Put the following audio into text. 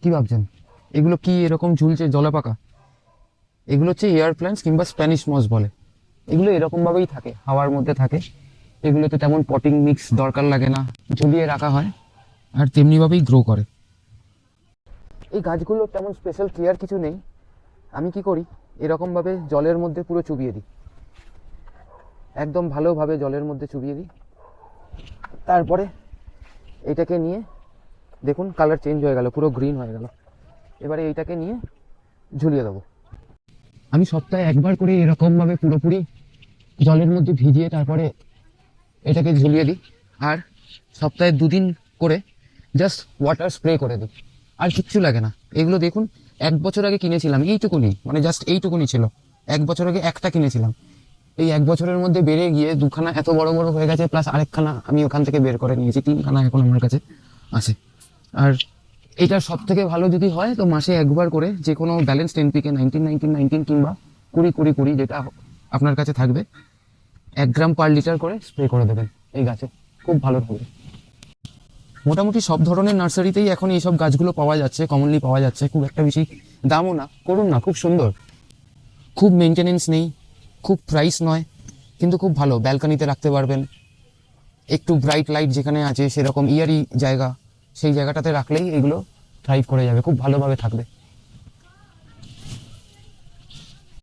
কি ভাবছেন এগুলো কি এরকম ঝুলছে জলাপাকা? এগুলো হচ্ছে এয়ার প্ল্যান্টস কিংবা স্প্যানিশ মস বলে। এগুলো এরকম ভাবেই থাকে, হাওয়ার মধ্যে থাকে। এগুলোতে তেমন পটিং মিক্স দরকার লাগে না, ঝুলিয়ে রাখা হয় আর তেমনি ভাবেই গ্রো করে। এই গাছগুলোর তেমন স্পেশাল কেয়ার কিছু নেই। আমি কি করি, এরকম ভাবে জলের মধ্যে পুরো চুবিয়ে দিই, একদম ভালোভাবে জলের মধ্যে চুবিয়ে দিই। তারপরে এটাকে নিয়ে দেখুন কালার চেঞ্জ হয়ে গেল, পুরো গ্রিন হয়ে গেল। এবারে এইটাকে নিয়ে ঝুলিয়ে দেবো। আমি সপ্তাহে একবার করে এরকমভাবে পুরোপুরি জলের মধ্যে ভিজিয়ে তারপরে এটাকে ঝুলিয়ে দিই। আর সপ্তাহে 2 দিন করে জাস্ট ওয়াটার স্প্রে করে দিই, আর কিচ্ছু লাগে না। এগুলো দেখুন 1 বছর আগে কিনেছিলাম, এইটুকুনি, মানে জাস্ট এইটুকুনি ছিল। 1 বছর আগে একটা কিনেছিলাম, এই 1 বছরের মধ্যে বেড়ে গিয়ে 2খানা এত বড় বড় হয়ে গেছে, প্লাস আরেকখানা আমি ওখান থেকে বের করে নিয়েছি, 3খানা এখন আমার কাছে আছে। আর এটা সব থেকে ভালো যদি হয় তো মাসে একবার করে যে কোনো ব্যালেন্সড এনপিকে 19-19-19 কিংবা 20-20-20 যেটা আপনার কাছে থাকবে, 1 গ্রাম/লিটার করে স্প্রে করে দেবেন এই গাছে, খুব ভালো থাকবে। মোটামুটি সব ধরনের নার্সারিতেই এখন এইসব গাছগুলো পাওয়া যাচ্ছে, কমনলি পাওয়া যাচ্ছে, খুব একটা বেশি দামও না, করুন না, খুব সুন্দর, খুব মেনটেনেন্স নেই, খুব প্রাইস নয়, কিন্তু খুব ভালো। ব্যালকনিতে রাখতে পারবেন, একটু ব্রাইট লাইট যেখানে আছে সেরকম ইয়ারি জায়গা, সেই জায়গাটাতে রাখলেই এগুলো থ্রাইভ করে যাবে, খুব ভালোভাবে থাকবে।